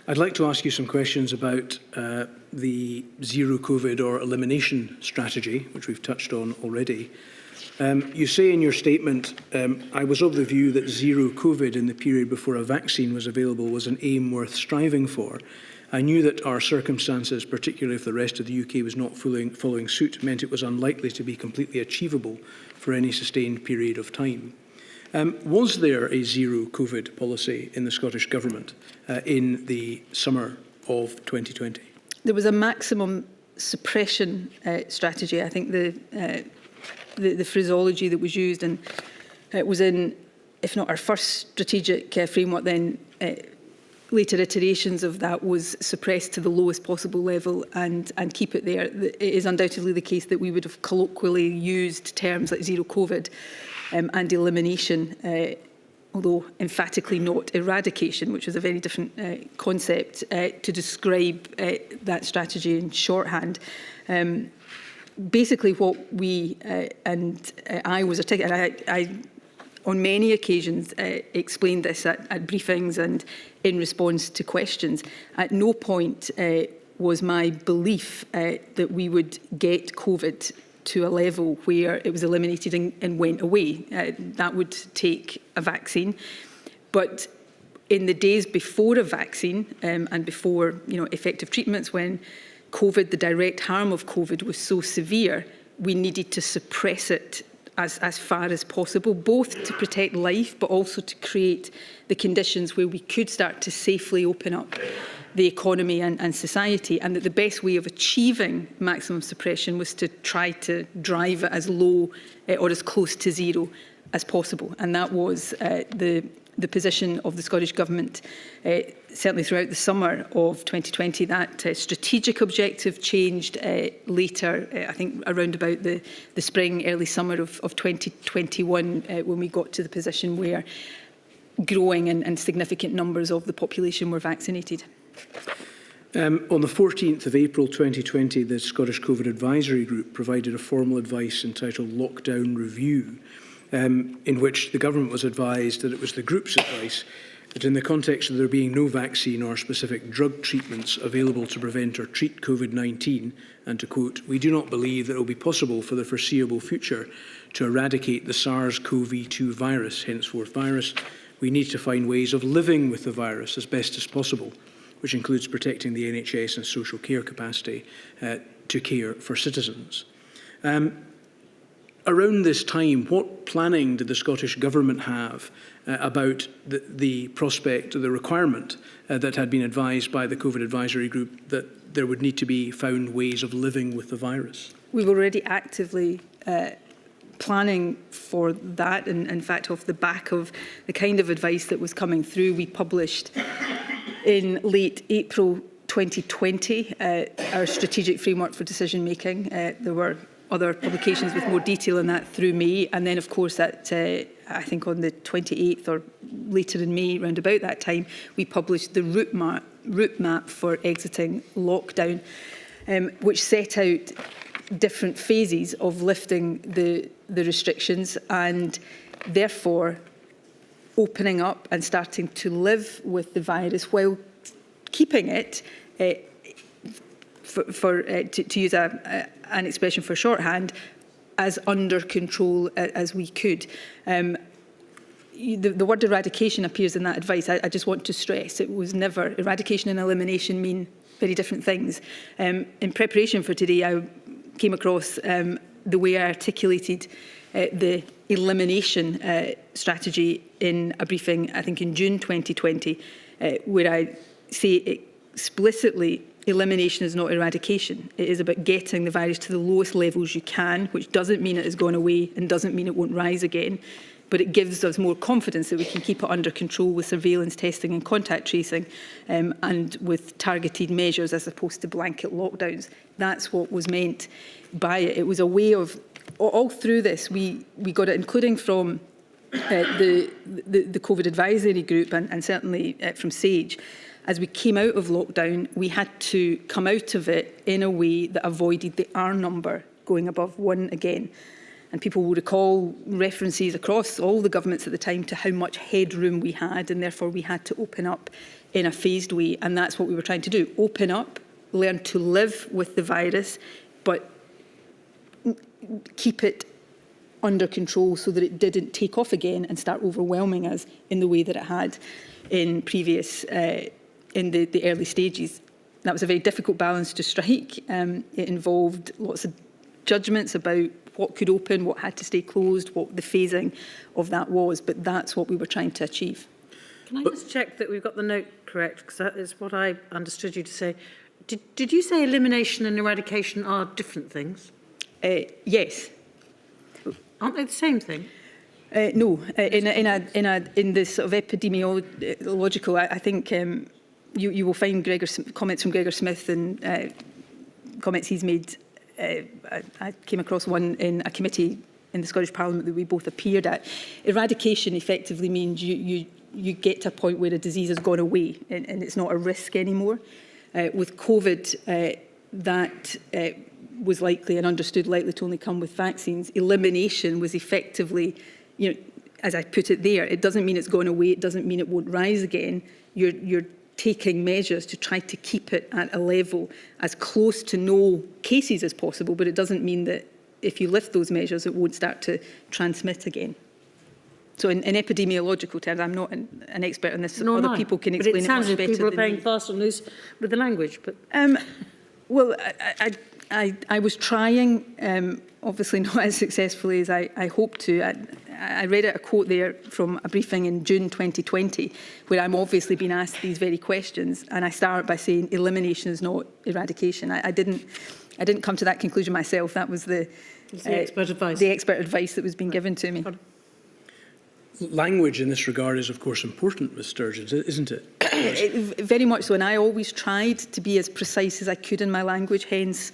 I'd like to ask you some questions about the zero COVID or elimination strategy, which we've touched on already. You say in your statement, I was of the view that zero COVID in the period before a vaccine was available was an aim worth striving for. I knew that our circumstances, particularly if the rest of the UK was not following suit, meant it was unlikely to be completely achievable for any sustained period of time. Was there a zero COVID policy in the Scottish Government in the summer of 2020? There was a maximum suppression strategy. I think the phraseology that was used, and it was in, if not our first strategic framework, then later iterations of that was suppressed to the lowest possible level and keep it there. It is undoubtedly the case that we would have colloquially used terms like zero COVID and elimination, although emphatically not eradication, which was a very different concept, to describe that strategy in shorthand. Basically what we and I was articulating, I on many occasions explained this at briefings and in response to questions. At no point was my belief that we would get COVID to a level where it was eliminated and went away. That would take a vaccine. But in the days before a vaccine and before effective treatments, when COVID, the direct harm of COVID was so severe, we needed to suppress it as far as possible, both to protect life, but also to create the conditions where we could start to safely open up the economy and society, and that the best way of achieving maximum suppression was to try to drive it as low or as close to zero as possible. And that was the position of the Scottish Government, certainly throughout the summer of 2020. That strategic objective changed later, I think around about the spring, early summer of 2021, when we got to the position where growing and significant numbers of the population were vaccinated. On the 14th of April 2020, the Scottish COVID Advisory Group provided a formal advice entitled Lockdown Review, in which the government was advised that it was the group's advice that in the context of there being no vaccine or specific drug treatments available to prevent or treat COVID-19, and to quote, we do not believe that it will be possible for the foreseeable future to eradicate the SARS-CoV-2 virus, henceforth virus. We need to find ways of living with the virus as best as possible, which includes protecting the NHS and social care capacity to care for citizens. Around this time, what planning did the Scottish Government have about the prospect or the requirement that had been advised by the COVID Advisory Group that there would need to be found ways of living with the virus? We were already actively planning for that, and in fact off the back of the kind of advice that was coming through, we published in late April 2020 our strategic framework for decision making. There were other publications with more detail on that through May, and then of course at I think on the 28th or later in May, round about that time, we published the route map for exiting lockdown, which set out different phases of lifting the restrictions and therefore opening up and starting to live with the virus while keeping it, to use an expression for shorthand, as under control as we could. The word eradication appears in that advice. I just want to stress it was never, eradication and elimination mean very different things. In preparation for today, I came across the way I articulated the elimination strategy in a briefing, I think in June 2020, where I say explicitly, elimination is not eradication. It is about getting the virus to the lowest levels you can, which doesn't mean it has gone away and doesn't mean it won't rise again, but it gives us more confidence that we can keep it under control with surveillance, testing and contact tracing, and with targeted measures as opposed to blanket lockdowns. That's what was meant by it. It was a way of, all through this, we got it, including from the COVID Advisory Group and certainly from SAGE. As we came out of lockdown, we had to come out of it in a way that avoided the R number going above 1 again. And people will recall references across all the governments at the time to how much headroom we had, and therefore we had to open up in a phased way. And that's what we were trying to do. Open up, learn to live with the virus, but keep it under control so that it didn't take off again and start overwhelming us in the way that it had in previous, in the early stages. That was a very difficult balance to strike. It involved lots of judgments about what could open, what had to stay closed, what the phasing of that was, but that's what we were trying to achieve. Can I just check that we've got the note correct, because that is what I understood you to say. Did you say elimination and eradication are different things? Yes. Aren't they the same thing? No. In this sort of epidemiological, I think you will find comments from Gregor Smith and comments he's made. I came across one in a committee in the Scottish Parliament that we both appeared at. Eradication effectively means you get to a point where the disease has gone away and it's not a risk anymore. With COVID, that was likely and understood likely to only come with vaccines. Elimination was effectively, you know, as I put it there, it doesn't mean it's gone away, it doesn't mean it won't rise again. You're taking measures to try to keep it at a level as close to no cases as possible, but it doesn't mean that if you lift those measures, it won't start to transmit again. So in epidemiological terms, I'm not an expert on this. Other people can explain it much better than me. But it sounds like people are playing fast and loose with the language. But well, I was trying, obviously not as successfully as I hoped to. I read out a quote there from a briefing in June 2020, where I'm obviously being asked these very questions, and I start by saying elimination is not eradication. I didn't come to that conclusion myself. That was the expert advice. The expert advice that was being given to me. Language in this regard is, of course, important, Ms Sturgeon, isn't it? Very much so, and I always tried to be as precise as I could in my language, hence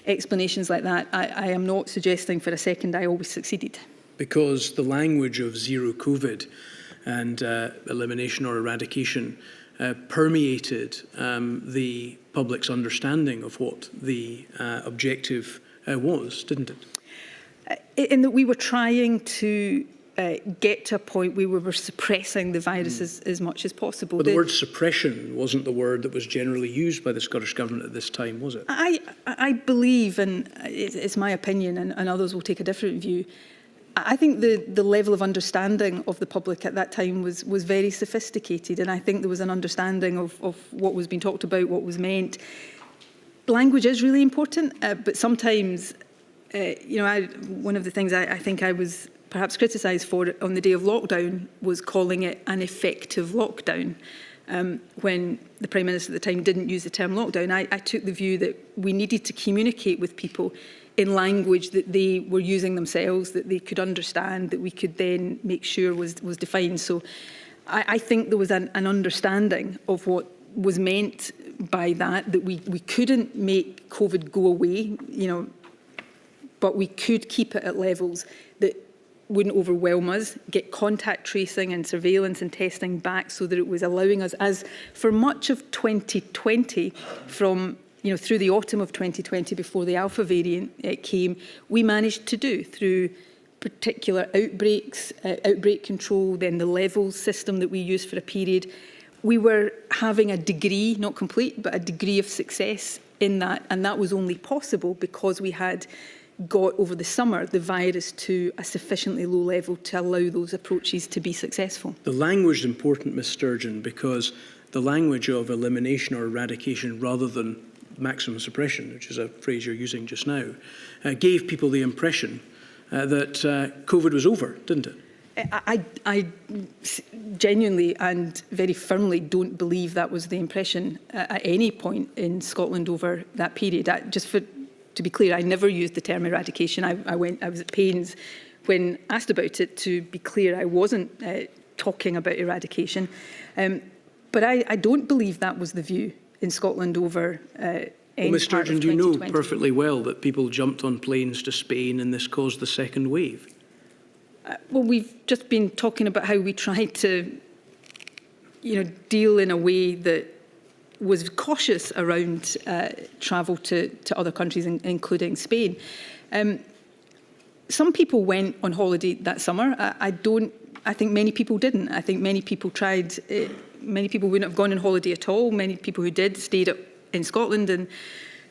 explanations like that. I am not suggesting for a second I always succeeded. Because the language of zero COVID and elimination or eradication permeated the public's understanding of what the objective was, didn't it? In that we were trying to get to a point where we were suppressing the virus as much as possible. But the word suppression wasn't the word that was generally used by the Scottish Government at this time, was it? I believe, and it's my opinion, and others will take a different view, I think the level of understanding of the public at that time was very sophisticated, and I think there was an understanding of what was being talked about, what was meant. Language is really important, but sometimes, one of the things I think I was perhaps criticised for on the day of lockdown was calling it an effective lockdown. When the Prime Minister at the time didn't use the term lockdown, I took the view that we needed to communicate with people in language that they were using themselves, that they could understand, that we could then make sure was defined. So I think there was an understanding of what was meant by that we couldn't make COVID go away, but we could keep it at levels that wouldn't overwhelm us, get contact tracing and surveillance and testing back so that it was allowing us, as for much of 2020, from through the autumn of 2020 before the Alpha variant came, we managed to do through particular outbreaks, outbreak control, then the levels system that we used for a period. We were having a degree, not complete, but a degree of success in that, and that was only possible because we had got over the summer the virus to a sufficiently low level to allow those approaches to be successful. The language is important, Ms Sturgeon, because the language of elimination or eradication rather than maximum suppression, which is a phrase you're using just now, gave people the impression that COVID was over, didn't it? I genuinely and very firmly don't believe that was the impression at any point in Scotland over that period. To be clear, I never used the term eradication. I was at pains when asked about it to be clear I wasn't talking about eradication. But I don't believe that was the view in Scotland over well, Ms Sturgeon, do you know perfectly well that people jumped on planes to Spain and this caused the second wave? Well, we've just been talking about how we tried to, deal in a way that was cautious around travel to other countries, including Spain. some people went on holiday that summer. I think many people didn't. I think many people tried, many people wouldn't have gone on holiday at all. Many people who did stayed in Scotland and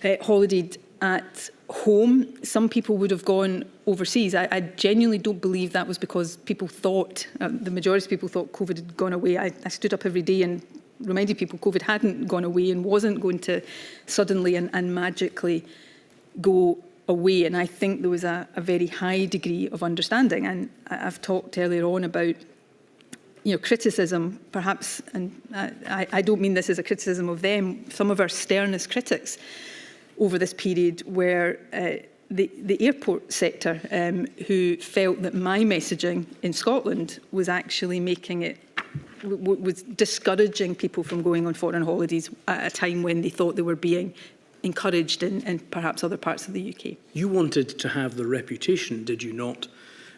holidayed at home. Some people would have gone overseas. I genuinely don't believe that was because people thought, the majority of people thought COVID had gone away. I stood up every day and reminded people COVID hadn't gone away and wasn't going to suddenly and magically go away. And I think there was a very high degree of understanding. And I've talked earlier on about, criticism, perhaps, and I don't mean this as a criticism of them. Some of our sternest critics over this period were the airport sector, who felt that my messaging in Scotland was actually making it, was discouraging people from going on foreign holidays at a time when they thought they were being encouraged in perhaps other parts of the UK. You wanted to have the reputation, did you not,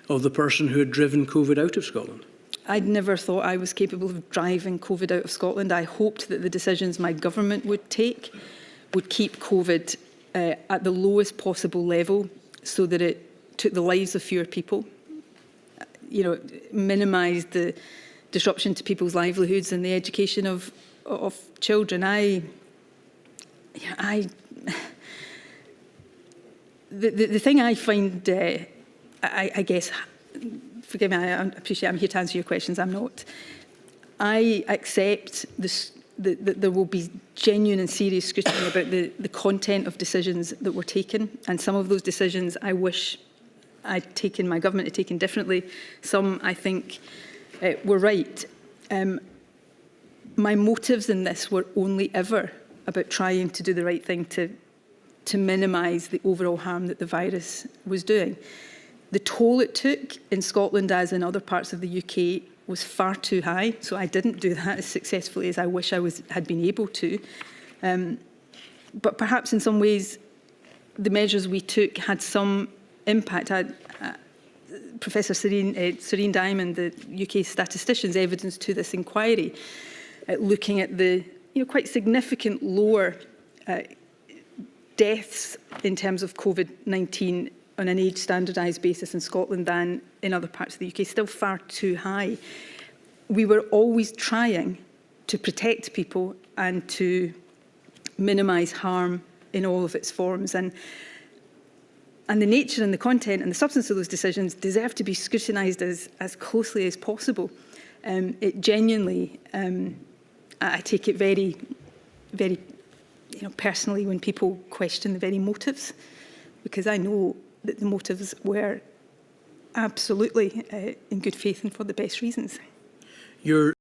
of the person who had driven COVID out of Scotland? I'd never thought I was capable of driving COVID out of Scotland. I hoped that the decisions my government would take would keep COVID at the lowest possible level so that it took the lives of fewer people, minimised the disruption to people's livelihoods and the education of children. The thing I find, I guess, forgive me, I appreciate I'm here to answer your questions, I'm not. I accept this, that there will be genuine and serious scrutiny about the content of decisions that were taken, and some of those decisions I wish I'd taken, my government had taken differently. Some, I think, were right. My motives in this were only ever about trying to do the right thing to minimise the overall harm that the virus was doing. The toll it took in Scotland, as in other parts of the UK, was far too high, so I didn't do that as successfully as I wish I had been able to. But perhaps in some ways, the measures we took had some impact. Professor Serene Diamond, the UK statistician's evidence to this inquiry, looking at the quite significant lower deaths in terms of COVID-19 on an age standardised basis in Scotland than in other parts of the UK, still far too high. We were always trying to protect people and to minimise harm in all of its forms. And the nature and the content and the substance of those decisions deserve to be scrutinised as closely as possible. It genuinely, I take it very, very personally when people question the very motives, because I know that the motives were absolutely in good faith and for the best reasons. Your